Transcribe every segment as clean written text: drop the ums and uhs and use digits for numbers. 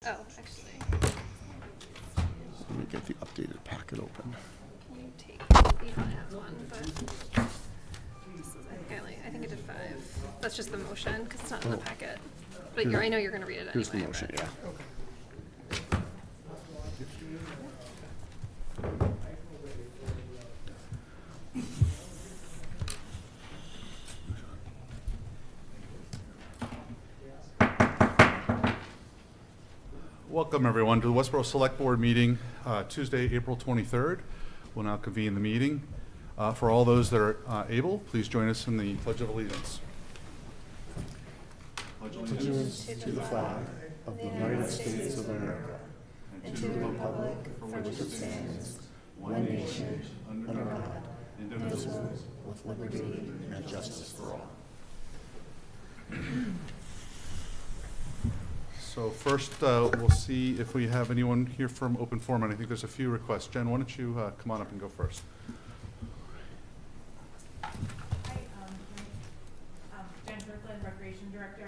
Oh, actually, Let me get the updated packet open. you take, you don't have one, but this is, I think I did 5. That's just the motion, because it's not in the packet. But I know you're gonna read it anyway. Here's the motion, but- yeah. Welcome, everyone, to the Westborough Select Board meeting, Tuesday, April 23rd. We'll now convene the meeting. For all those that are able, please join us in the Pledge of Allegiance. Allegiance to the flag of the United States of America and to the republic for which it stands, one nation, under God, indivisible, with liberty and justice for all. So first, we'll see if we have anyone here from Open Forum, and I think there's a few requests. Jen, why don't you come on up and go first? Hi, Jen Kirkland, Recreation Director.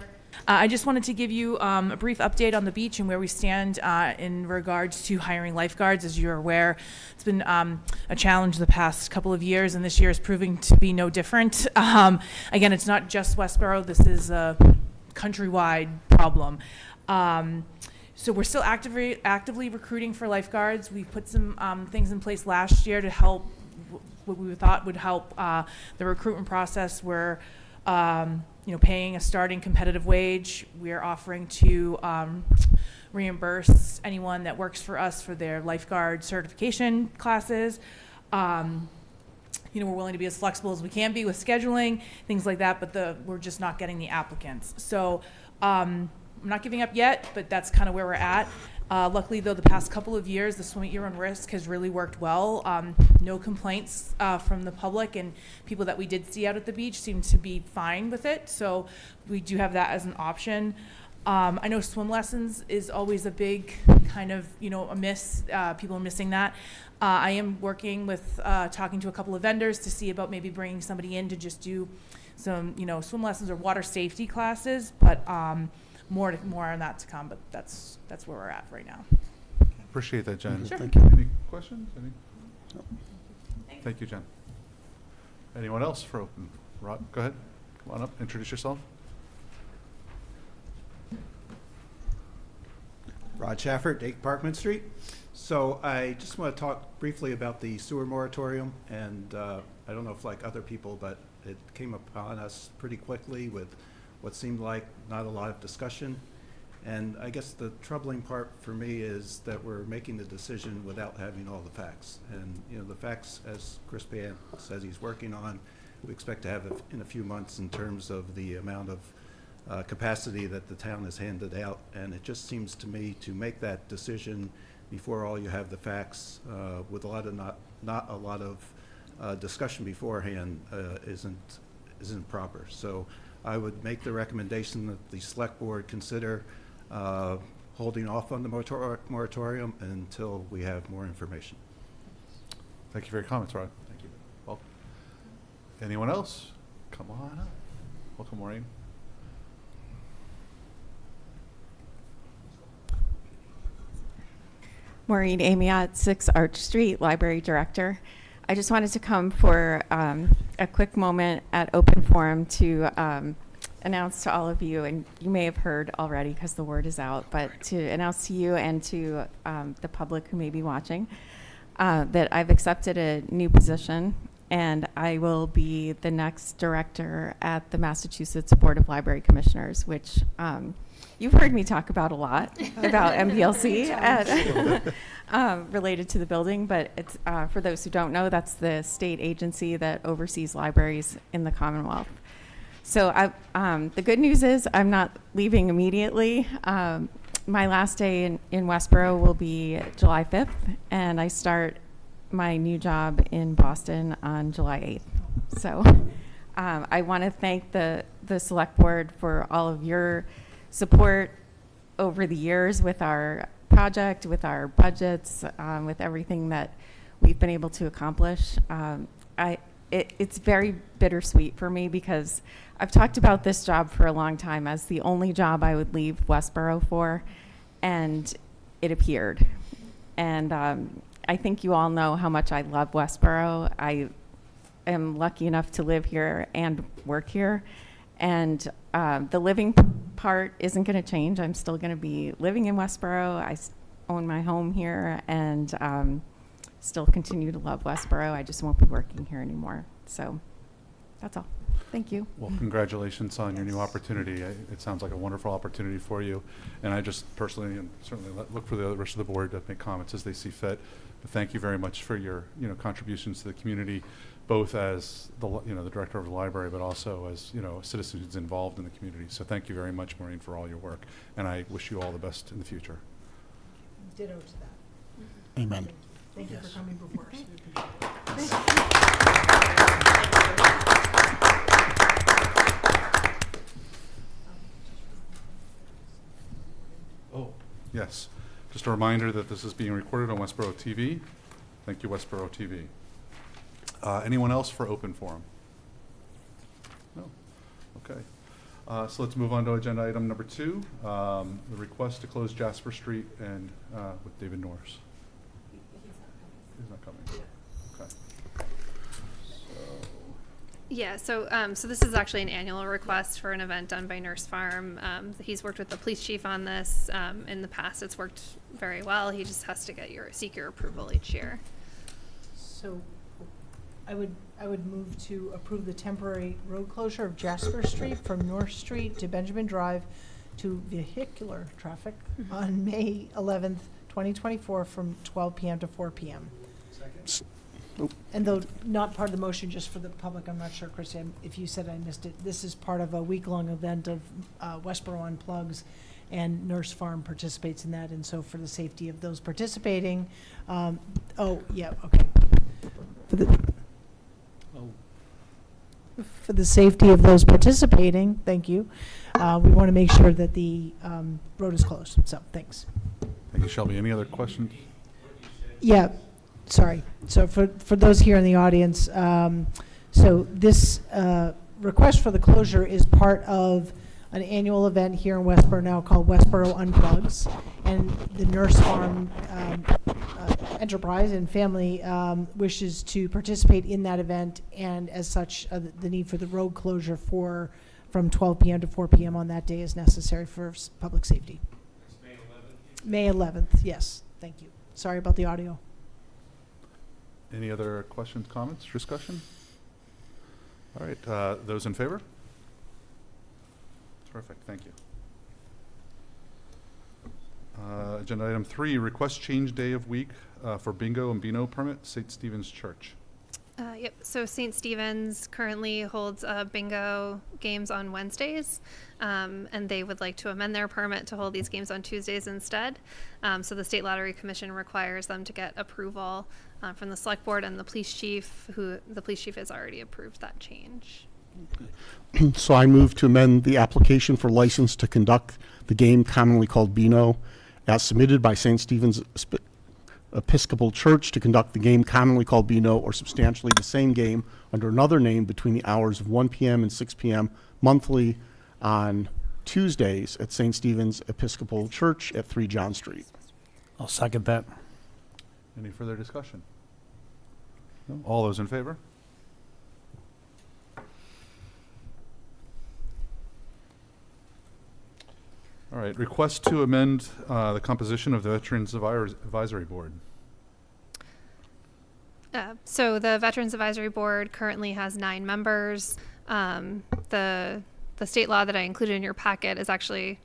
I just wanted to give you a brief update on the beach and where we stand in regards to hiring lifeguards. As you're aware, it's been a challenge the past couple of years, and this year is proving to be no different. Again, it's not just Westborough. This is a countrywide problem. So we're still actively recruiting for lifeguards. We put some things in place last year to help what we thought would help the recruitment process. We're paying a starting competitive wage. We're offering to reimburse anyone that works for us for their lifeguard certification classes. We're willing to be as flexible as we can be with scheduling, things like that, but we're just not getting the applicants. So I'm not giving up yet, but that's kind of where we're at. Luckily, though, the past couple of years, the Swim at Your Own Risk has really worked well. No complaints from the public, and people that we did see out at the beach seem to be fine with it. So we do have that as an option. I know swim lessons is always a big kind of, a miss. People are missing that. I am working with talking to a couple of vendors to see about maybe bringing somebody in to just do some, swim lessons or water safety classes, but more on that to come, but that's where we're at right now. Appreciate that, Jen. Sure. Thank you. Any questions? No. Thank you, Jen. Anyone else for Open? Rod, go ahead. Come on up, introduce yourself. Rod Shafford, 8 Parkman Street. So I just want to talk briefly about the sewer moratorium, and I don't know if like other people, but it came upon us pretty quickly with what seemed like not a lot of discussion. And I guess the troubling part for me is that we're making the decision without having all the facts. And the facts, as Chris Pan says he's working on, we expect to have in a few months in terms of the amount of capacity that the town has handed out. And it just seems to me to make that decision before all you have the facts with a lot of not a lot of discussion beforehand isn't proper. So I would make the recommendation that the select board consider holding off on the moratorium until we have more information. Thank you for your comments, Rod. Thank you. Welcome. Anyone else? Come on up. Welcome, Maureen. Maureen Amiot, 6 Arch Street, Library Director. I just wanted to come for a quick moment at Open Forum to announce to all of you, and you may have heard already because the word is out, but to announce to you and to the public who may be watching that I've accepted a new position, and I will be the next director at the Massachusetts Board of Library Commissioners, which you've heard me talk about a lot about MBLC related to the building, but it's for those who don't know, that's the state agency that oversees libraries in the Commonwealth. So the good news is I'm not leaving immediately. My last day in Westborough will be July 5th, and I start my new job in Boston on July 8th. So I want to thank the Select Board for all of your support over the years with our project, with our budgets, with everything that we've been able to accomplish. It's very bittersweet for me because I've talked about this job for a long time as the only job I would leave Westborough for, and it appeared. And I think you all know how much I love Westborough. I am lucky enough to live here and work here. And the living part isn't going to change. I'm still going to be living in Westborough. I own my home here and still continue to love Westborough. I just won't be working here anymore. So that's all. Thank you. Well, congratulations on your new opportunity. It sounds like a wonderful opportunity for you. And I just personally, and certainly look for the rest of the board to make comments as they see fit. But thank you very much for your, contributions to the community, both as the director of the library, but also as, a citizen who's involved in the community. So thank you very much, Maureen, for all your work. And I wish you all the best in the future. Ditto to that. Amen. Thank you for coming before us. Oh, yes. Just a reminder that this is being recorded on Westborough TV. Thank you, Westborough TV. Anyone else for open forum? No? Okay. So let's move on to agenda item number 2, the request to close Jasper Street and with David Norris. He's not coming. Okay. Yeah, so this is actually an annual request for an event done by Nurse Farm. He's worked with the police chief on this. In the past, it's worked very well. He just has to seek your approval each year. So I would move to approve the temporary road closure of Jasper Street from North Street to Benjamin Drive to vehicular traffic on May 11th, 2024 from 12 p.m. to 4 p.m. And though not part of the motion, just for the public, I'm not sure, Christy, if you said I missed it, this is part of a week-long event of Westborough Unplugs, and Nurse Farm participates in that, and so for the safety of those participating, For the safety of those participating, thank you, we want to make sure that the road is closed, so thanks. Thank you, Shelby. Any other questions? Yeah, sorry. So for those here in the audience, so this request for the closure is part of an annual event here in Westborough now called Westborough Unplugs, and the Nurse Farm enterprise and family wishes to participate in that event, and as such, the need for the road closure from 12 p.m. to 4 p.m. on that day is necessary for public safety. It's May 11th? May 11th, yes. Thank you. Sorry about the audio. Any other questions, comments, discussion? All right, those in favor? Terrific, thank you. Agenda item 3, request change day of week for bingo and Beano permit, St. Stephen's Church. Yep, so St. Stephen's currently holds bingo games on Wednesdays, and they would like to amend their permit to hold these games on Tuesdays instead. So the State Lottery Commission requires them to get approval from the Select Board and the Police Chief, who the Police Chief has already approved that change. So I move to amend the application for license to conduct the game commonly called Beano as submitted by St. Stephen's Episcopal Church to conduct the game commonly called Beano or substantially the same game under another name between the hours of 1 p.m. and 6 p.m. monthly on Tuesdays at St. Stephen's Episcopal Church at 3 John Street. I'll second that. Any further discussion? No? All those in favor? All right, request to amend the composition of the Veterans Advisory Board. So the Veterans Advisory Board currently has 9 members. The state law that I included in your packet is actually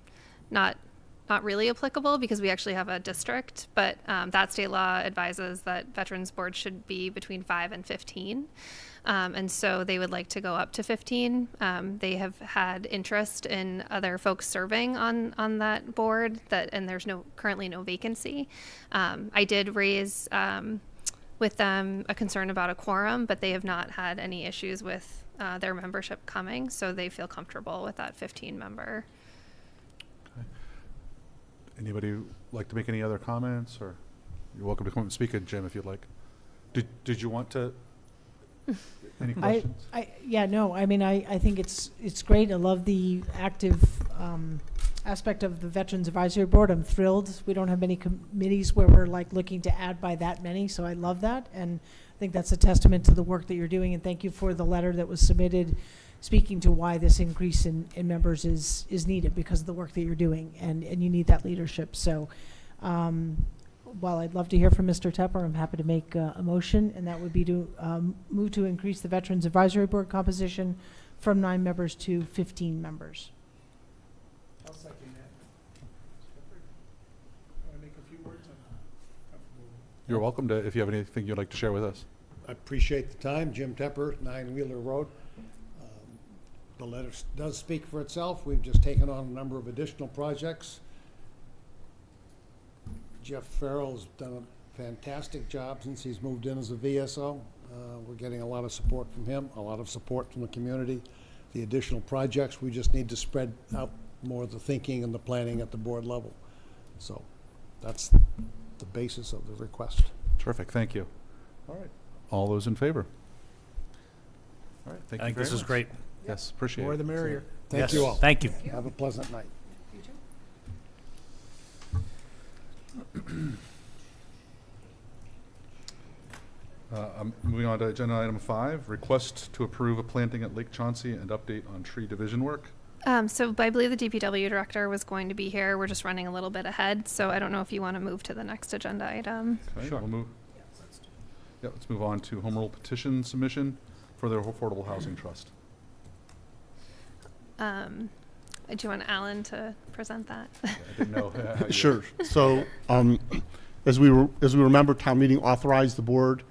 not really applicable because we actually have a district, but that state law advises that Veterans Board should be between 5 and 15. And so they would like to go up to 15. They have had interest in other folks serving on that board, and there's currently no vacancy. I did raise with them a concern about a quorum, but they have not had any issues with their membership coming, so they feel comfortable with that 15 member. Okay. Anybody like to make any other comments, or you're welcome to come and speak, Jim, if you'd like. Did you want to? Any questions? I think it's great. I love the active aspect of the Veterans Advisory Board, I'm thrilled. We don't have many committees where we're like looking to add by that many, so I love that. And I think that's a testament to the work that you're doing, and thank you for the letter that was submitted speaking to why this increase in members is needed because of the work that you're doing, and you need that leadership. So while I'd love to hear from Mr. Tepper, I'm happy to make a motion, and that would be to move to increase the Veterans Advisory Board composition from 9 members to 15 members. I'll second that. Want to make a few words? You're welcome to, if you have anything you'd like to share with us. I appreciate the time. Jim Tepper, 9 Wheeler Road. The letter does speak for itself. We've just taken on a number of additional projects. Jeff Farrell's done a fantastic job since he's moved in as a VSO. We're getting a lot of support from him, a lot of support from the community. The additional projects, we just need to spread out more of the thinking and the planning at the board level. So that's the basis of the request. Terrific, thank you. All right, all those in favor? All right, thank you very much. I think this is great. Yes, appreciate it. More the merrier. Thank you all. Thank you. Have a pleasant night. I'm moving on to agenda item 5, request to approve a planting at Lake Chauncey and update on tree division work. So I believe the DPW director was going to be here. We're just running a little bit ahead, so I don't know if you want to move to the next agenda item. Okay, Sure. we'll move. Yeah, let's move on to home rule petition submission for the Affordable Housing Trust. Do you want Alan to present that? I didn't know. how you- Sure. So, as we remember, town meeting authorized the board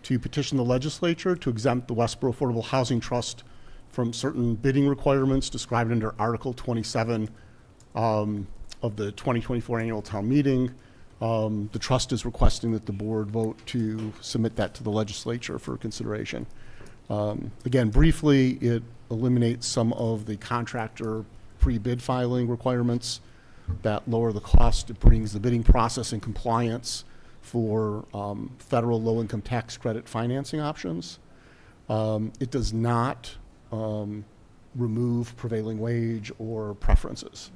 to petition the legislature to exempt the Westborough Affordable Housing Trust from certain bidding requirements described under Article 27 of the 2024 annual town meeting. The trust is requesting that the board vote to submit that to the legislature for consideration. Again, briefly, it eliminates some of the contractor pre-bid filing requirements that lower the cost. It brings the bidding process in compliance for federal low-income tax credit financing options. It does not remove prevailing wage or preferences.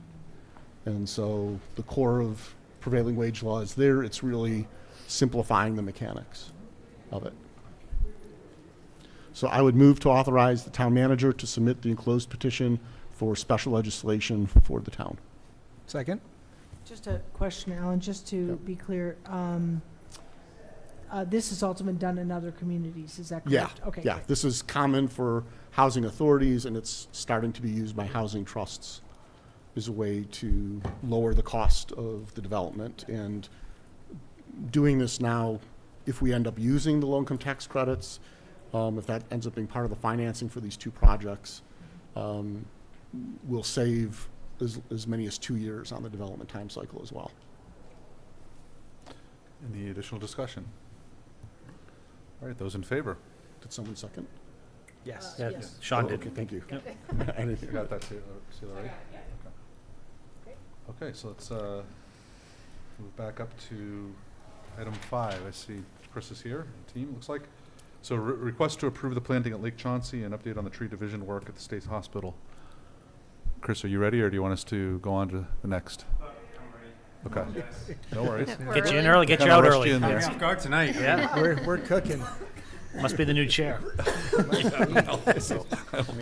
And so the core of prevailing wage law is there. It's really simplifying the mechanics of it. So I would move to authorize the town manager to submit the enclosed petition for special legislation for the town. Second? Just a question, Alan, just to be clear. This has also been done in other communities, is that Yeah, correct? Okay, yeah. great. This is common for housing authorities, and it's starting to be used by housing trusts as a way to lower the cost of the development. And doing this now, if we end up using the low-income tax credits, if that ends up being part of the financing for these 2 projects, we'll save as many as 2 years on the development time cycle as well. Any additional discussion? All right, those in favor? Did someone second? Yes. Yeah, Yes. Sean Oh, did. okay, thank you. Yep. I didn't You hear. got that, Sheila, right? Okay, so let's move back up to item 5. I see Chris is here, and team, looks like. So request to approve the planting at Lake Chauncey and update on the tree division work at the State Hospital. Chris, are you ready, or do you want us to go on to the next? I'm ready. Okay, no worries. We're Get you in really- early, get you Kinda out rushed early. you in there. Yeah. Off guard tonight. Yeah, We're cooking. must be the new chair. Let me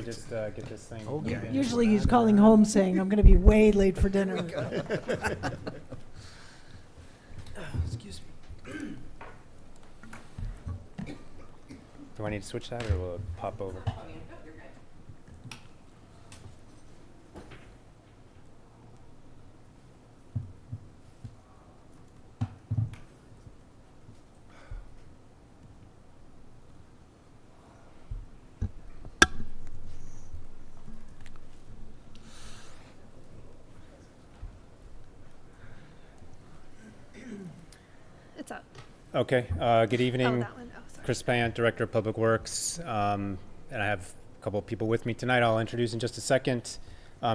just get this thing. Okay. Usually he's calling home saying, I'm going to be way late for dinner. Excuse me. Do I need to switch that or will it pop over? It's up. Okay, good Oh, evening. that one. Oh, sorry. Chris Pant, Director of Public Works, and I have a couple of people with me tonight I'll introduce in just a second.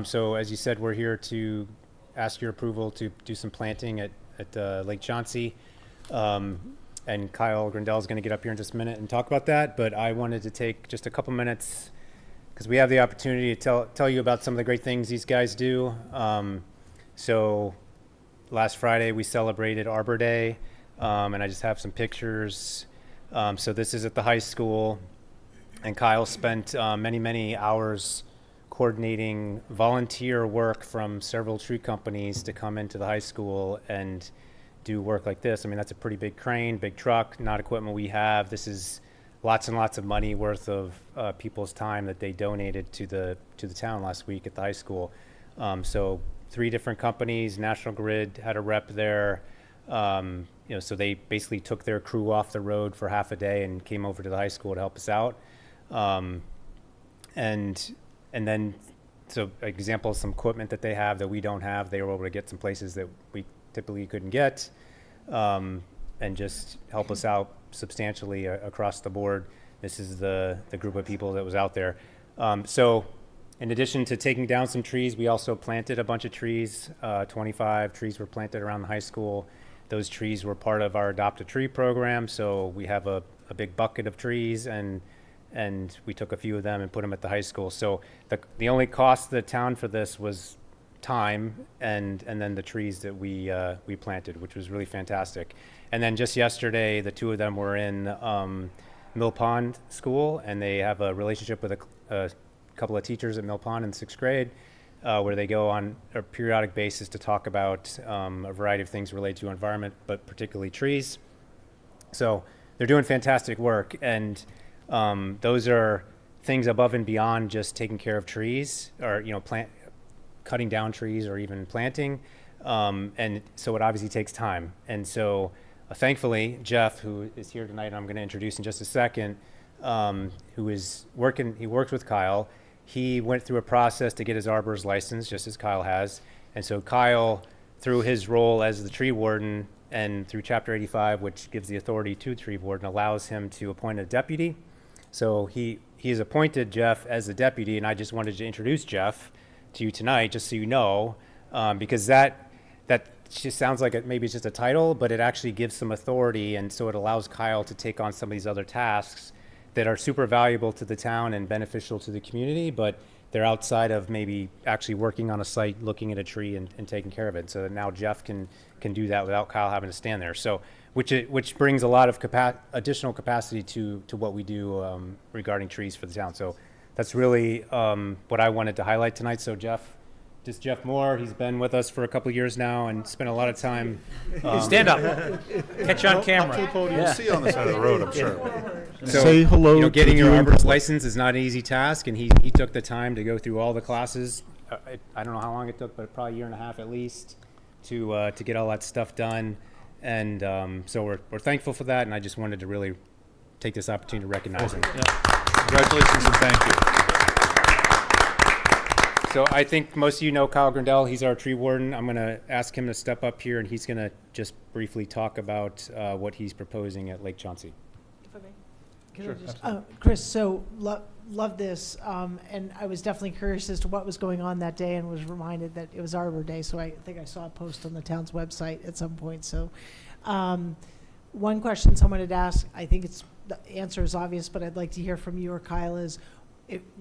So as you said, we're here to ask your approval to do some planting at Lake Chauncey. And Kyle Grindell is going to get up here in just a minute and talk about that, but I wanted to take just a couple minutes because we have the opportunity to tell you about some of the great things these guys do. So last Friday we celebrated Arbor Day, and I just have some pictures. So this is at the high school, and Kyle spent many hours coordinating volunteer work from several tree companies to come into the high school and do work like this. I mean, that's a pretty big crane, big truck, not equipment we have. This is lots and lots of money worth of people's time that they donated to the town last week at the high school. So 3 different companies, National Grid had a rep there. So they basically took their crew off the road for half a day and came over to the high school to help us out. And then, so example, some equipment that they have that we don't have, they were able to get some places that we typically couldn't get, and just help us out substantially across the board. This is the group of people that was out there. So in addition to taking down some trees, we also planted a bunch of trees. 25 trees were planted around the high school. Those trees were part of our Adopt a Tree program. So we have a big bucket of trees, and we took a few of them and put them at the high school. So the only cost to the town for this was time and then the trees that we planted, which was really fantastic. And then just yesterday, the 2 of them were in Mill Pond School, and they have a relationship with a couple of teachers at Mill Pond in 6th grade, where they go on a periodic basis to talk about a variety of things related to environment, but particularly trees. So they're doing fantastic work, and those are things above and beyond just taking care of trees, or cutting down trees, or even planting. And so it obviously takes time. And so thankfully, Jeff, who is here tonight, and I'm going to introduce in just a second, who is working, he works with Kyle. He went through a process to get his arborist license, just as Kyle has. And so Kyle, through his role as the tree warden and through Chapter 85, which gives the authority to the tree warden, allows him to appoint a deputy. So he has appointed Jeff as the deputy, and I just wanted to introduce Jeff to you tonight, just so you know, because that just sounds like maybe it's just a title, but it actually gives some authority, and so it allows Kyle to take on some of these other tasks that are super valuable to the town and beneficial to the community, but they're outside of maybe actually working on a site, looking at a tree and taking care of it. So now Jeff can do that without Kyle having to stand there. So which brings a lot of additional capacity to what we do regarding trees for the town. So that's really what I wanted to highlight tonight. So Jeff Moore, he's been with us for a couple of years now and spent a lot of time. Stand up. Catch you on camera. You'll see you on the side of the road, I'm sure. So, Say hello getting to your you in arborist public. license is not an easy task, and he took the time to go through all the classes. I don't know how long it took, but probably a year and a half at least to get all that stuff done. And so we're thankful for that, and I just wanted to really take this opportunity to recognize him. Congratulations and thank you. So I think most of you know Kyle Grindell. He's our tree warden. I'm going to ask him to step up here, and he's going to just briefly talk about what he's proposing at Lake Chauncey. If I may. Can I just, Chris, so love this, and I was definitely curious as to what was going on that day, and was reminded that it was Arbor Day, so I think I saw a post on the town's website at some point. So one question someone had asked, I think the answer is obvious, but I'd like to hear from you or Kyle, is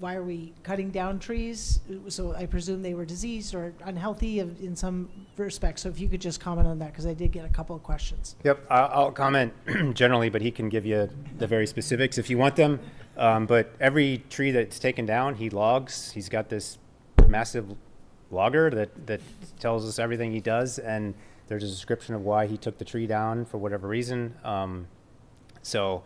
why are we cutting down trees? So I presume they were diseased or unhealthy in some respects. So if you could just comment on that, because I did get a couple of questions. Yep, I'll comment generally, but he can give you the very specifics if you want them. But every tree that's taken down, he logs. He's got this massive logger that tells us everything he does, and there's a description of why he took the tree down for whatever reason. So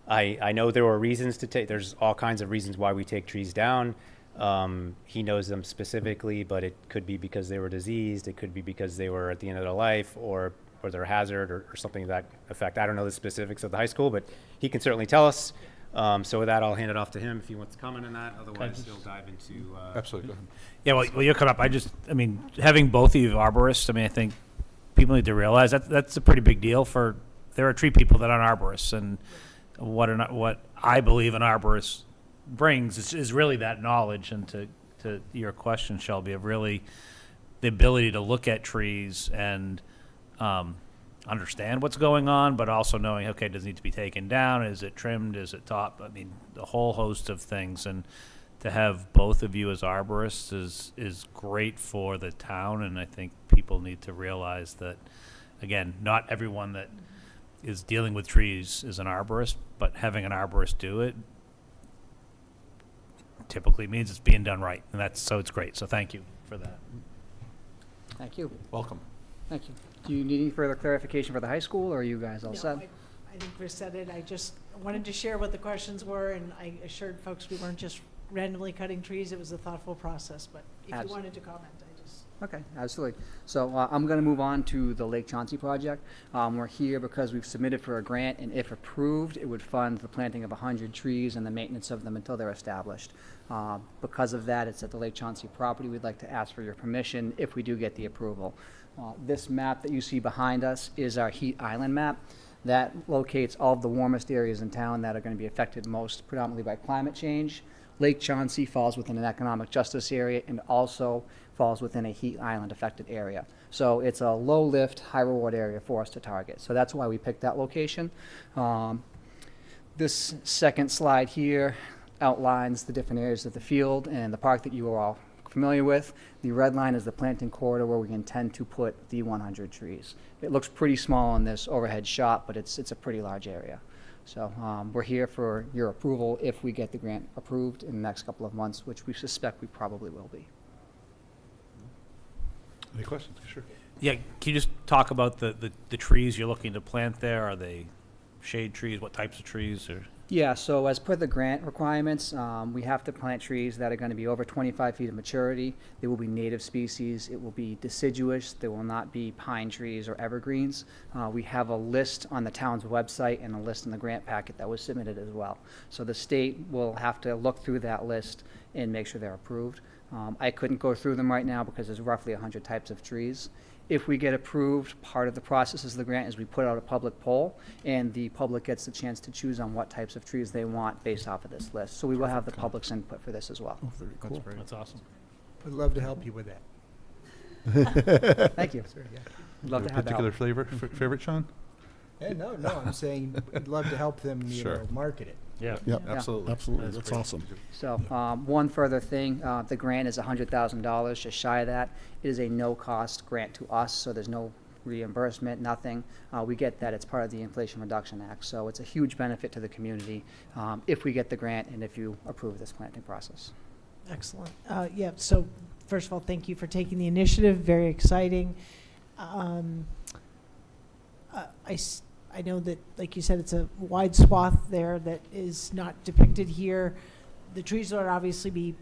I know there were reasons to take, there's all kinds of reasons why we take trees down. He knows them specifically, but it could be because they were diseased. It could be because they were at the end of their life, or they're a hazard, or something to that effect. I don't know the specifics of the high school, but he can certainly tell us. So with that, I'll hand it off to him if he wants to comment on that. Otherwise, he'll dive into... Absolutely, go ahead. Yeah, well, you'll come up. Having both of you arborists, I think people need to realize that's a pretty big deal there are tree people that aren't arborists, and what I believe an arborist brings is really that knowledge, and to your question, Shelby, of really the ability to look at trees and understand what's going on, but also knowing, okay, does it need to be taken down? Is it trimmed? Is it topped? The whole host of things. And to have both of you as arborists is great for the town, and I think people need to realize that, again, not everyone that is dealing with trees is an arborist, but having an arborist do it typically means it's being done right, and it's great. So thank you for that. Thank you. Welcome. Thank you. Do you need any further clarification for the high school, or are you guys all No, set? I think Chris said it. I just wanted to share what the questions were, and I assured folks we weren't just randomly cutting trees. It was a thoughtful process, but if you wanted to comment, I just... Okay, absolutely. So I'm going to move on to the Lake Chauncey project. We're here because we've submitted for a grant, and if approved, it would fund the planting of 100 trees and the maintenance of them until they're established. Because of that, it's at the Lake Chauncey property. We'd like to ask for your permission if we do get the approval. This map that you see behind us is our heat island map. That locates all of the warmest areas in town that are going to be affected most predominantly by climate change. Lake Chauncey falls within an economic justice area and also falls within a heat island affected area. So it's a low lift, high reward area for us to target. So that's why we picked that location. This second slide here outlines the different areas of the field and the park that you are all familiar with. The red line is the planting corridor where we intend to put the 100 trees. It looks pretty small in this overhead shot, but it's a pretty large area. So we're here for your approval if we get the grant approved in the next couple of months, which we suspect we probably will be. Any questions? Sure. Yeah, can you just talk about the trees you're looking to plant there? Are they shade trees? What types of trees? Or Yeah, so as per the grant requirements, we have to plant trees that are going to be over 25 feet of maturity. They will be native species. It will be deciduous. There will not be pine trees or evergreens. We have a list on the town's website and a list in the grant packet that was submitted as well. So the state will have to look through that list and make sure they're approved. I couldn't go through them right now because there's roughly 100 types of trees. If we get approved, part of the process of the grant is we put out a public poll, and the public gets the chance to choose on what types of trees they want based off of this list. So we will have the public's input for this as well. Oh, very cool. that's awesome. I'd love to help you with that. Thank you. Sure, yeah. Love to have that. Particular favorite, Sean? No, I'm saying I'd love to help them, Sure. market it. Yeah. Yep, Absolutely. absolutely. That's That's great. awesome. So one further thing, the grant is $100,000, just shy of that. It is a no-cost grant to us, so there's no reimbursement, nothing. We get that it's part of the Inflation Reduction Act, so it's a huge benefit to the community if we get the grant and if you approve this planting process. Excellent. Yeah, so first of all, thank you for taking the initiative. Very exciting. I know that, like you said, it's a wide swath there that is not depicted here. The trees would obviously be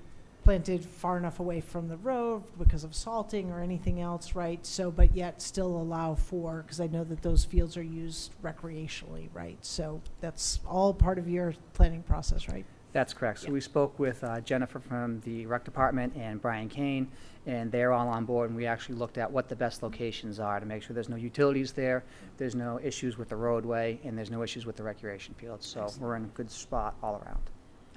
planted far enough away from the road because of salting or anything else, right? So, but yet still allow for, because I know that those fields are used recreationally, right? So that's all part of your planning process, right? That's correct. So Yeah. we spoke with Jennifer from the rec department and Brian Kane, and they're all on board, and we actually looked at what the best locations are to make sure there's no utilities there, there's no issues with the roadway, and there's no issues with the recreation fields. So Excellent. we're in a good spot all around.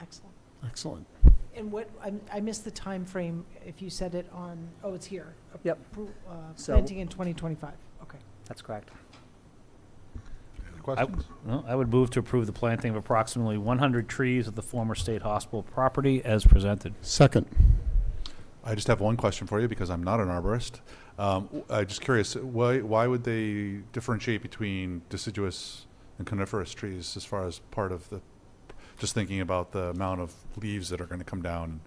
Excellent. Excellent. And what, I missed the time frame, if you said it on, oh, it's here. Yep. So- Planting in 2025, okay. That's correct. Any questions? I would move to approve the planting of approximately 100 trees at the former state hospital property as presented. Second. I just have one question for you because I'm not an arborist. I'm just curious, why would they differentiate between deciduous and coniferous trees as far as part of the, just thinking about the amount of leaves that are going to come down?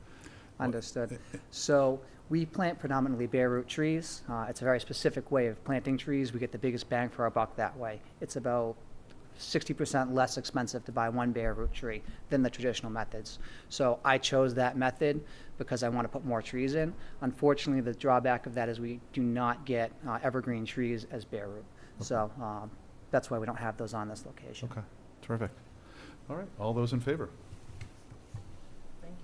Understood. So we plant predominantly bare root trees. It's a very specific way of planting trees. We get the biggest bang for our buck that way. It's about 60% less expensive to buy one bare root tree than the traditional methods. So I chose that method because I want to put more trees in. Unfortunately, the drawback of that is we do not get evergreen trees as bare root. So that's why we don't have those on this location. Okay, terrific. All right, all those in favor?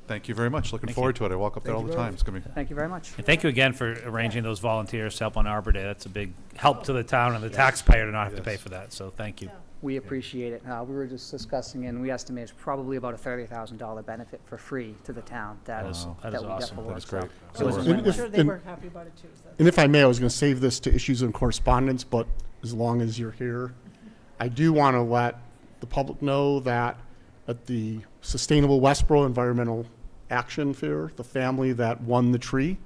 Thank you very much. Looking Thank forward to it. I walk up there all Thank the you very time. It's going to be, Thank you very much. And thank you again for arranging those volunteers to help on Arbor Day. That's a big help to the town and the taxpayer to not have to pay Yes. for that, so thank you. We appreciate it. We were just discussing, and we estimate it's probably about a $30,000 benefit for free to the town that, That is- Wow. that that is we get awesome. for That work. is great. So it was a And win-win. I'm sure they and- were happy about it too. So And if I may, I was going to save this to issues and correspondence, but as long as you're here, I do want to let the public know that at the Sustainable Westborough Environmental Action Fair, the family that won the tree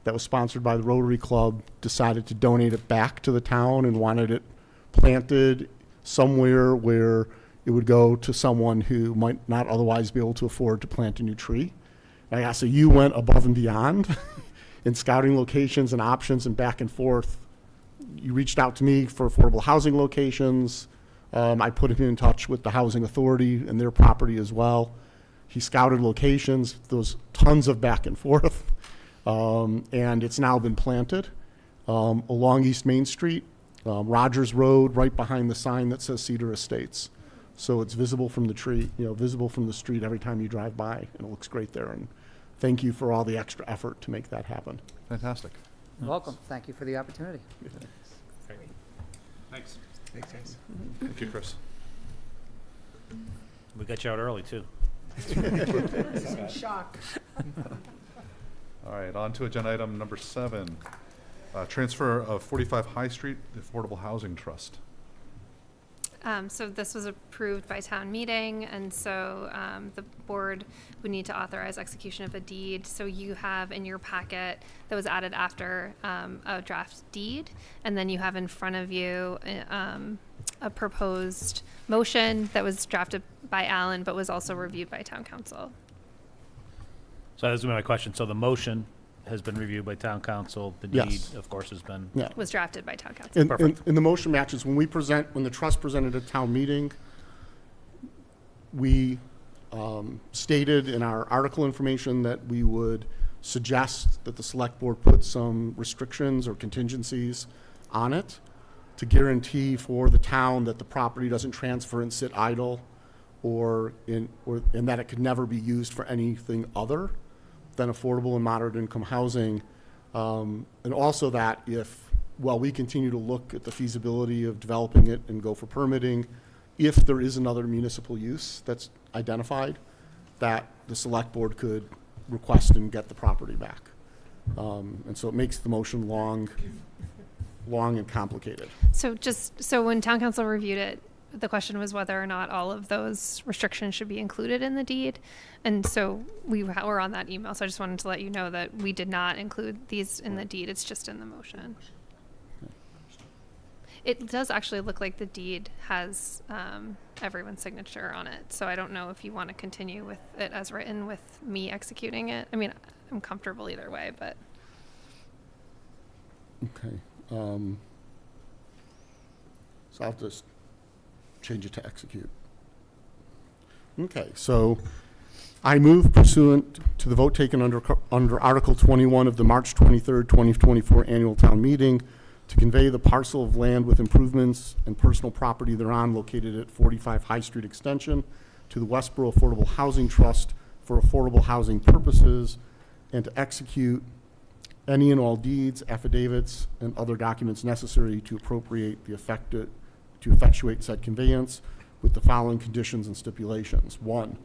that was sponsored by the Rotary Club decided to donate it back to the town and wanted it planted somewhere where it would go to someone who might not otherwise be able to afford to plant a new tree. And I asked, so you went above and beyond in scouting locations and options and back and forth. You reached out to me for affordable housing locations. I put him in touch with the housing authority and their property as well. He scouted locations, those tons of back and forth, and it's now been planted along East Main Street, Rogers Road, right behind the sign that says Cedar Estates. So it's visible from the tree, visible from the street every time you drive by, and it looks great there. And thank you for all the extra effort to make that happen. Fantastic. You're welcome. Thank you for the opportunity. Thanks. Thank you, Chris. We got you out early, too. In shock. All right, on to agenda item number 7. Transfer of 45 High Street, the Affordable Housing Trust. So this was approved by town meeting, and so the board would need to authorize execution of a deed. So you have in your packet that was added after a draft deed, and then you have in front of you a proposed motion that was drafted by Alan, but was also reviewed by town council. So that's my question. So the motion has been reviewed by town council. The deed, Yes. of course, has been. Yeah. Was drafted by town council. And the motion matches, when the trust presented at town meeting, we stated in our article information that we would suggest that the select board put some restrictions or contingencies on it to guarantee for the town that the property doesn't transfer and sit idle, and that it could never be used for anything other than affordable and moderate income housing. And also that while we continue to look at the feasibility of developing it and go for permitting, if there is another municipal use that's identified, that the select board could request and get the property back. And so it makes the motion long and complicated. So when town council reviewed it, the question was whether or not all of those restrictions should be included in the deed. And so we were on that email. So I just wanted to let you know that we did not include these in the deed. It's just in the motion. It does actually look like the deed has everyone's signature on it. So I don't know if you want to continue with it as written with me executing it. I mean, I'm comfortable either way, but. Okay. So I'll just change it to execute. Okay, so I move pursuant to the vote taken under Article 21 of the March 23rd, 2024 annual town meeting to convey the parcel of land with improvements and personal property thereon located at 45 High Street Extension to the Westborough Affordable Housing Trust for affordable housing purposes, and to execute any and all deeds, affidavits, and other documents necessary to appropriate to effectuate said conveyance with the following conditions and stipulations. 1,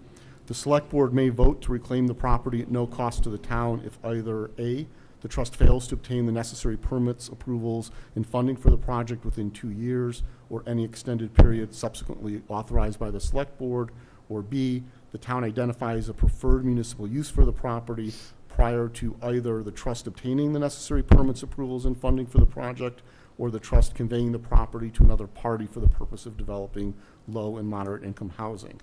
the select board may vote to reclaim the property at no cost to the town if either A, the trust fails to obtain the necessary permits, approvals, and funding for the project within 2 years, or any extended period subsequently authorized by the select board, or B, the town identifies a preferred municipal use for the property prior to either the trust obtaining the necessary permits, approvals, and funding for the project, or the trust conveying the property to another party for the purpose of developing low and moderate income housing.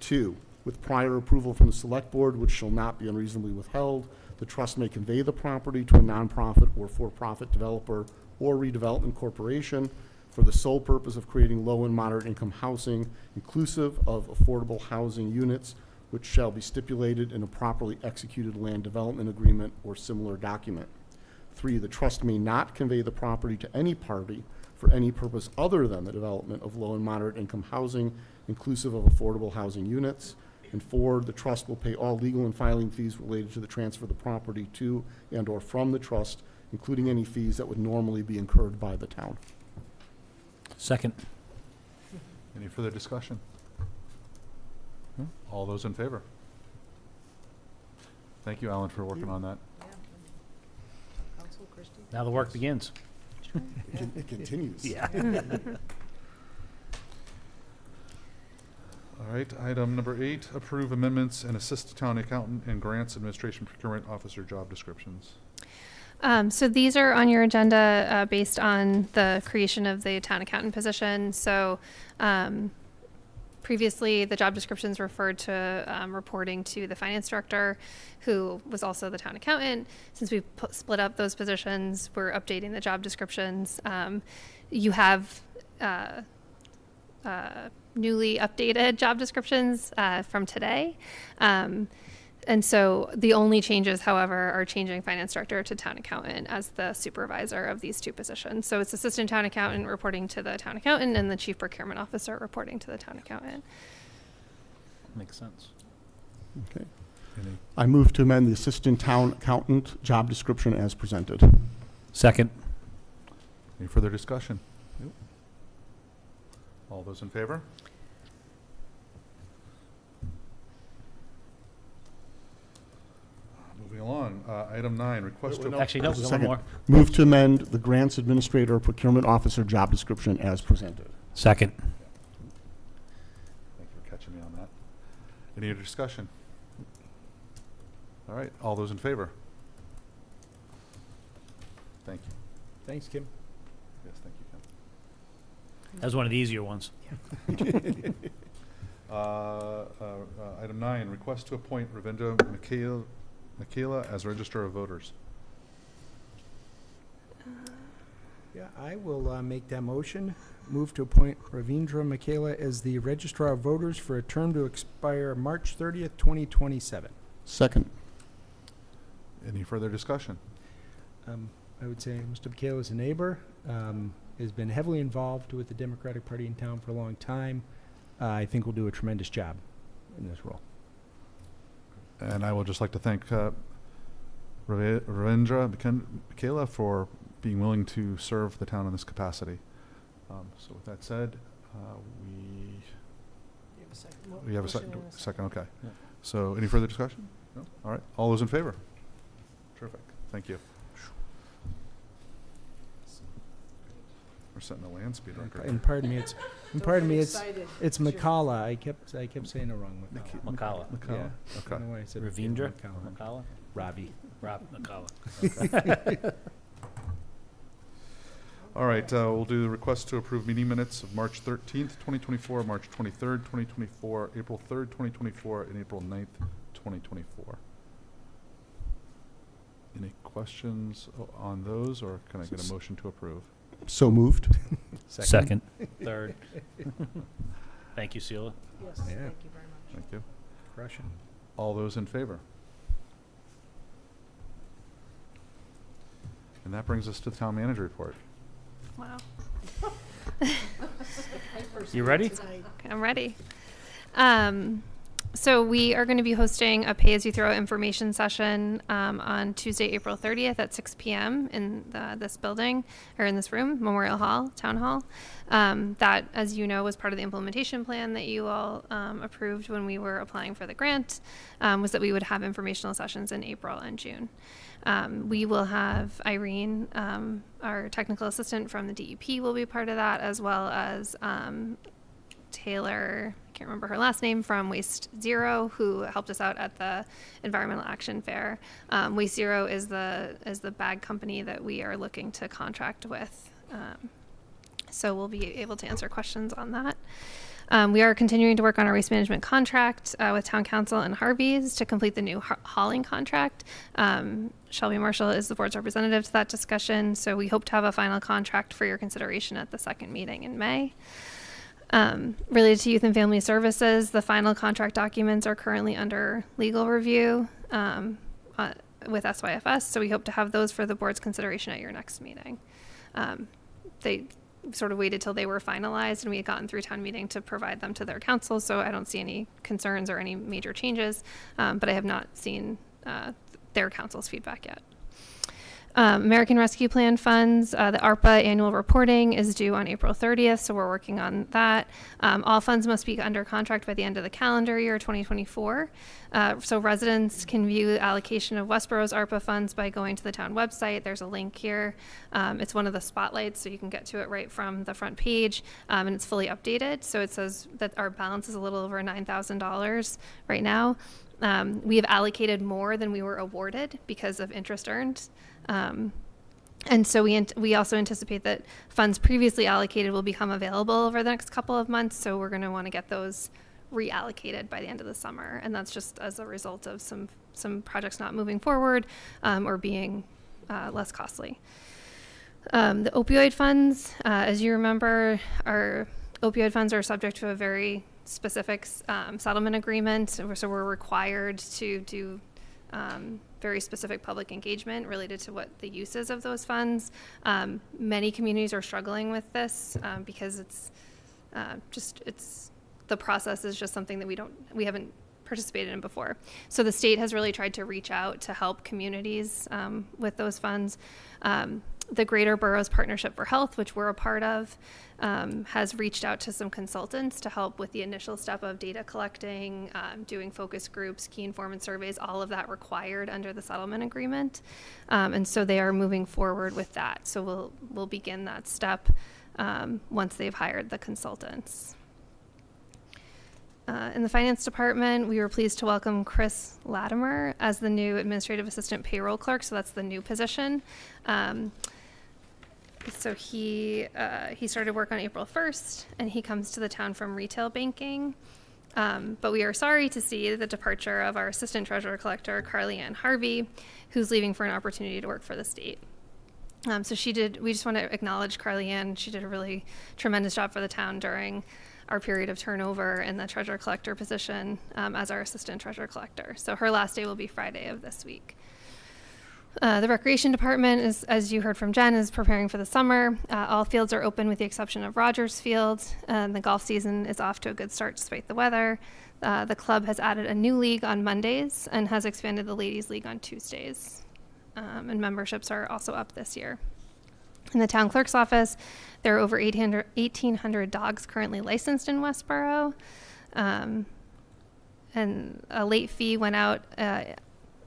2, with prior approval from the select board, which shall not be unreasonably withheld, the trust may convey the property to a nonprofit or for-profit developer or redevelopment corporation for the sole purpose of creating low and moderate income housing, inclusive of affordable housing units, which shall be stipulated in a properly executed land development agreement or similar document. 3, the trust may not convey the property to any party for any purpose other than the development of low and moderate income housing, inclusive of affordable housing units. And 4, the trust will pay all legal and filing fees related to the transfer of the property to and or from the trust, including any fees that would normally be incurred by the town. Second. Any further discussion? No? All those in favor? Thank you, Alan, for working on that. Council Christie? Now the work begins. It continues. Yeah. All right, item number 8, approve amendments and assist town accountant and grants administration procurement officer job descriptions. So these are on your agenda based on the creation of the town accountant position. So previously, the job descriptions referred to reporting to the finance director, who was also the town accountant. Since we've split up those positions, we're updating the job descriptions. You have newly updated job descriptions from today. And so the only changes, however, are changing finance director to town accountant as the supervisor of these two positions. So it's assistant town accountant reporting to the town accountant and the chief procurement officer reporting to the town accountant. Makes sense. Okay. I move to amend the assistant town accountant job description as presented. Second. Any further discussion? Nope. All those in favor? Moving along, item 9, request to... Actually, no, Just a one second. more. Move to amend the grants administrator procurement officer job description as presented. Second. Thank you for catching me on that. Any other discussion? All right, all those in favor? Thank you. Thanks, Kim. Yes, thank you, Kim. That was one of the easier ones. Item 9, request to appoint Ravindra Michaela as Registrar of Voters. Yeah, I will make that motion. Move to appoint Ravindra Michaela as the Registrar of Voters for a term to expire March 30th, 2027. Second. Any further discussion? I would say Mr. Michaela is a neighbor, has been heavily involved with the Democratic Party in town for a long time. I think will do a tremendous job in this role. And I would just like to thank Ravindra Michaela for being willing to serve the town in this capacity. So with that said, we have a second. Okay. Yeah. So any further discussion? No? All right. All those in favor? Terrific. Thank you. We're setting a land speed record. And pardon me, it's Michaela. I kept saying it wrong. Makala. Yeah. Okay. I don't know why I said Ravindra? Makala. Makala? Robbie. Rob Makala. All right, we'll do the request to approve meeting minutes of March 13th, 2024, March 23rd, 2024, April 3rd, 2024, and April 9th, 2024. Any questions on those, or can I get a motion to approve? So moved. Second. Third. Thank you, Sheila. Yes, Yeah. thank you very much. Thank you. Crushing. All those in favor? And that brings us to the town manager report. Wow. You ready? Okay, I'm ready. So we are going to be hosting a pay-as-you-throw information session on Tuesday, April 30th at 6 p.m. in this building, or in this room, Memorial Hall, Town Hall. That, as you know, was part of the implementation plan that you all approved when we were applying for the grant, was that we would have informational sessions in April and June. We will have Irene, our technical assistant from the DEP, will be part of that, as well as Taylor, I can't remember her last name, from Waste Zero, who helped us out at the Environmental Action Fair. Waste Zero is the bag company that we are looking to contract with. So we'll be able to answer questions on that. We are continuing to work on our waste management contract with Town Council and Harvey's to complete the new hauling contract. Shelby Marshall is the board's representative to that discussion, so we hope to have a final contract for your consideration at the second meeting in May. Related to Youth and Family Services, the final contract documents are currently under legal review with SYFS, so we hope to have those for the board's consideration at your next meeting. They sort of waited till they were finalized and we had gotten through town meeting to provide them to their council, so I don't see any concerns or any major changes, but I have not seen their council's feedback yet. American Rescue Plan funds, the ARPA annual reporting is due on April 30th, so we're working on that. All funds must be under contract by the end of the calendar year 2024. So residents can view the allocation of Westborough's ARPA funds by going to the town website. There's a link here. It's one of the spotlights, so you can get to it right from the front page, and it's fully updated. So it says that our balance is a little over $9,000 right now. We have allocated more than we were awarded because of interest earned. And so we also anticipate that funds previously allocated will become available over the next couple of months. So we're going to want to get those reallocated by the end of the summer. And that's just as a result of some projects not moving forward or being less costly. The opioid funds, as you remember, our opioid funds are subject to a very specific settlement agreement. So we're required to do very specific public engagement related to what the use is of those funds. Many communities are struggling with this because the process is just something that we haven't participated in before. So the state has really tried to reach out to help communities with those funds. The Greater Boroughs Partnership for Health, which we're a part of, has reached out to some consultants to help with the initial step of data collecting, doing focus groups, key informant surveys, all of that required under the settlement agreement. And so they are moving forward with that. So we'll begin that step once they've hired the consultants. In the finance department, we were pleased to welcome Chris Latimer as the new administrative assistant payroll clerk. So that's the new position. So he started work on April 1st, and he comes to the town from retail banking. But we are sorry to see the departure of our assistant treasurer collector, Carly Ann Harvey, who's leaving for an opportunity to work for the state. So we just want to acknowledge Carly Ann. She did a really tremendous job for the town during our period of turnover in the treasurer collector position as our assistant treasurer collector. So her last day will be Friday of this week. The recreation department, is, as you heard from Jen, is preparing for the summer. All fields are open with the exception of Rogers Field. The golf season is off to a good start despite the weather. The club has added a new league on Mondays and has expanded the ladies league on Tuesdays. And memberships are also up this year. In the town clerk's office, there are over 1,800 dogs currently licensed in Westborough. And a late fee went out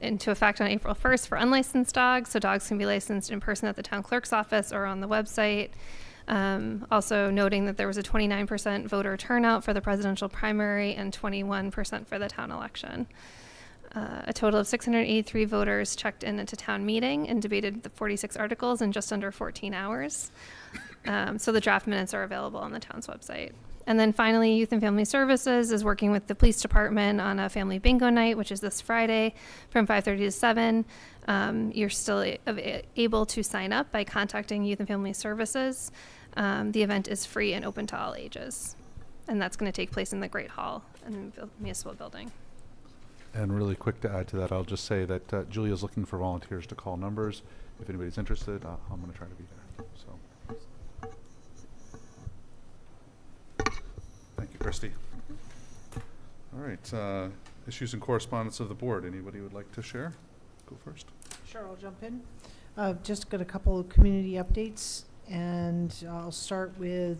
into effect on April 1st for unlicensed dogs. So dogs can be licensed in person at the town clerk's office or on the website. Also noting that there was a 29% voter turnout for the presidential primary and 21% for the town election. A total of 683 voters checked in at a town meeting and debated the 46 articles in just under 14 hours. So the draft minutes are available on the town's website. And then finally, Youth and Family Services is working with the police department on a family bingo night, which is this Friday from 5:30 to 7. You're still able to sign up by contacting Youth and Family Services. The event is free and open to all ages. And that's going to take place in the Great Hall in the municipal building. And really quick to add to that, I'll just say that Julia's looking for volunteers to call numbers. If anybody's interested, I'm going to try to be there. So, thank you, Christy. All right, issues and correspondence of the board. Anybody would like to share? Go first. Sure, I'll jump in. Just got a couple of community updates, and I'll start with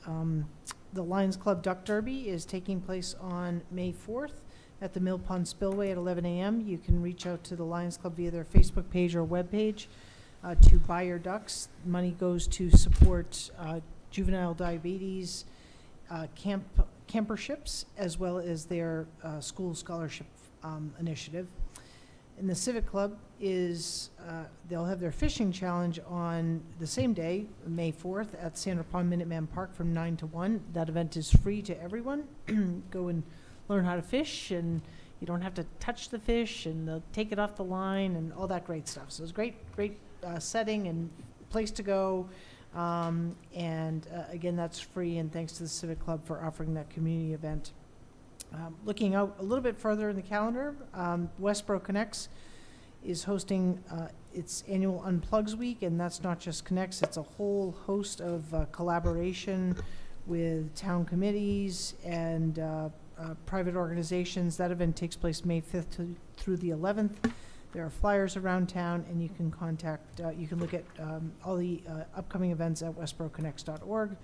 the Lions Club Duck Derby is taking place on May 4th. At the Mill Pond Spillway at 11 a.m. You can reach out to the Lions Club via their Facebook page or webpage to buy your ducks. Money goes to support juvenile diabetes camperships, as well as their school scholarship initiative. And the Civic Club is, they'll have their fishing challenge on the same day, May 4th, at Sandra Pond Minuteman Park from 9 to 1. That event is free to everyone. Go and learn how to fish, and you don't have to touch the fish, and they'll take it off the line and all that great stuff. So it's great setting and place to go. Again, that's free, and thanks to the Civic Club for offering that community event. Looking out a little bit further in the calendar, Westborough Connects is hosting its annual Unplugs Week, and that's not just Connects, it's a whole host of collaboration with town committees and private organizations. That event takes place May 5th through the 11th. There are flyers around town, and you can you can look at all the upcoming events at westboroughconnects.org.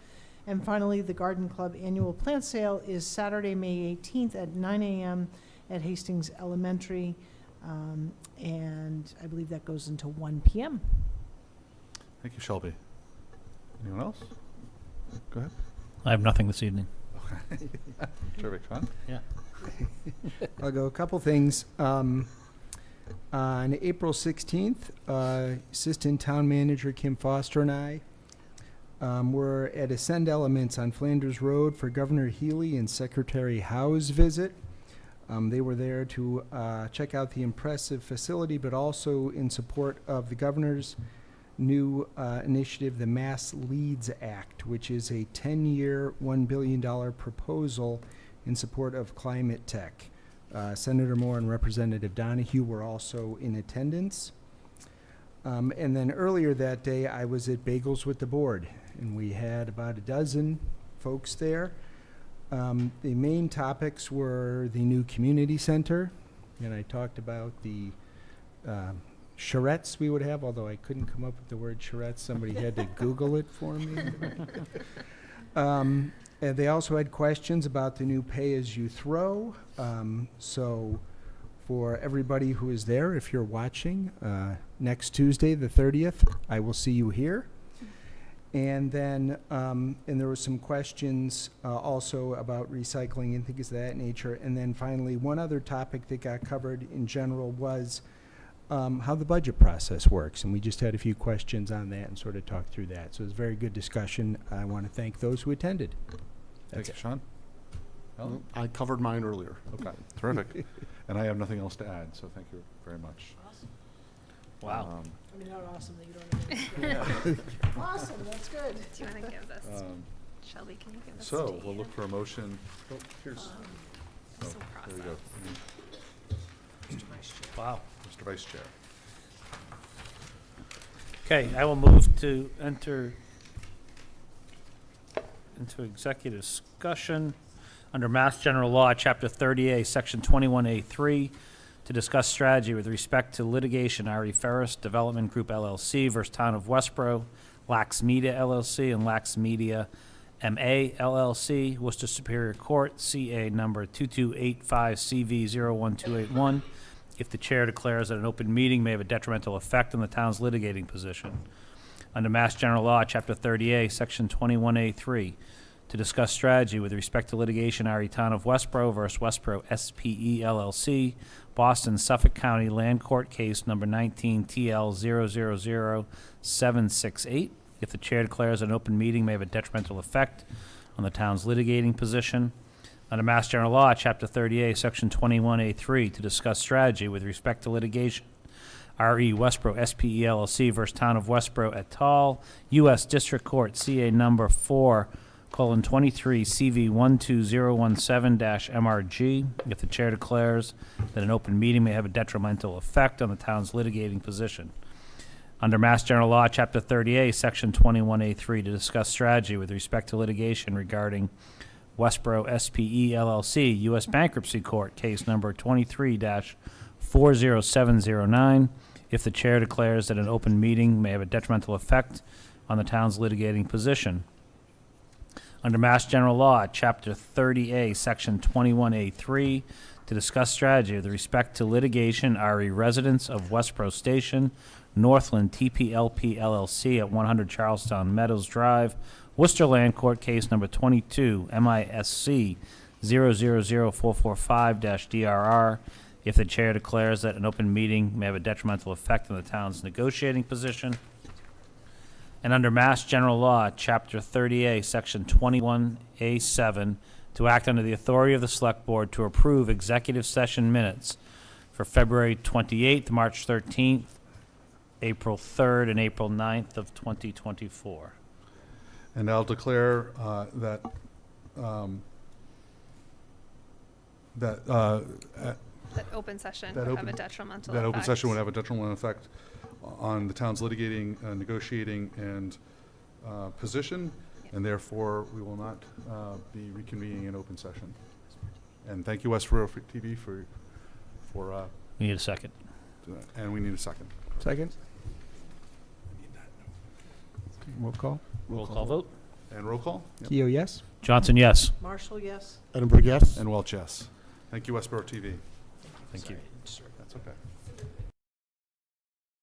And finally, the Garden Club annual plant sale is Saturday, May 18th at 9 a.m. at Hastings Elementary, and I believe that goes until 1 p.m. Thank you, Shelby. Anyone else? Go ahead. I have nothing this evening. Okay. Terrific, Sean? Yeah. I'll go a couple things. On April 16th, Assistant Town Manager Kim Foster and I were at Ascend Elements on Flanders Road for Governor Healy and Secretary Howe's visit. They were there to check out the impressive facility, but also in support of the governor's new initiative, the Mass Leads Act, which is a 10-year, $1 billion proposal in support of climate tech. Senator Moore and Representative Donahue were also in attendance. And then earlier that day, I was at Bagels with the Board, and we had about a dozen folks there. The main topics were the new community center, and I talked about the charrettes we would have, although I couldn't come up with the word charrettes. Somebody had to Google it for me. And they also had questions about the new pay-as-you-throw. So for everybody who is there, if you're watching, next Tuesday, the 30th, I will see you here. And then, and there were some questions also about recycling and things of that nature. And then finally, one other topic that got covered in general was how the budget process works. And we just had a few questions on that and sort of talked through that. So it was a very good discussion. I want to thank those who attended. Thanks, Sean. Alan? I covered mine earlier. Okay, terrific. And I have nothing else to add, so thank you very much. Awesome. Wow. I mean, not awesome that you don't have anything. Awesome, that's good. Do you want to give this? Shelby, can you give this to So we'll Ian? look for a motion. Oh, here's, This will there you go. process. Wow. Mr. Vice Chair. Okay, I will move to enter into executive discussion under Mass General Law, Chapter 30A, Section 21A3, to discuss strategy with respect to litigation, R.E. Ferris Development Group LLC versus Town of Westborough, Lax Media LLC, and Lax Media MA LLC, Worcester Superior Court, CA number 2285CV01281. If the chair declares that an open meeting may have a detrimental effect on the town's litigating position. Under Mass General Law, Chapter 30A, Section 21A3, to discuss strategy with respect to litigation, R.E. Town of Westborough versus Westborough SPE LLC, Boston, Suffolk County Land Court Case Number 19 TL000768. If the chair declares an open meeting may have a detrimental effect on the town's litigating position. Under Mass General Law, Chapter 38, Section 21A3, to discuss strategy with respect to litigation, R.E. Westborough SPE LLC versus Town of Westborough et al., U.S. District Court, CA number 4:23 CV12017-MRG. If the chair declares that an open meeting may have a detrimental effect on the town's litigating position. Under Mass General Law, Chapter 38, Section 21A3, to discuss strategy with respect to litigation regarding Westborough SPE LLC, U.S. Bankruptcy Court, case number 23-40709. If the chair declares that an open meeting may have a detrimental effect on the town's litigating position. Under Mass General Law, Chapter 30A, Section 21A3, to discuss strategy with respect to litigation, R.E. residents of Westborough Station, Northland TPLP LLC at 100 Charlestown Meadows Drive, Worcester Land Court, case number 22 MISC 000445-DRR. If the chair declares that an open meeting may have a detrimental effect on the town's negotiating position. And under Mass General Law, Chapter 30A, Section 21A7, to act under the authority of the Select Board to approve executive session minutes for February 28th, March 13th, April 3rd, and April 9th of 2024. And I'll declare that That open session That would have open- a detrimental that effect. open session would have a detrimental effect on the town's litigating, negotiating, and position, and therefore we will not be reconvening an open session. And thank you, Westborough TV, for We need a second. and we need a second. Second? Roll call. Roll call vote. And roll call? Yep. Keo, yes? Johnson, yes. Marshall, yes? Edinburgh, yes? And Welch, yes. Thank you, Westborough TV. Thank you. That's okay.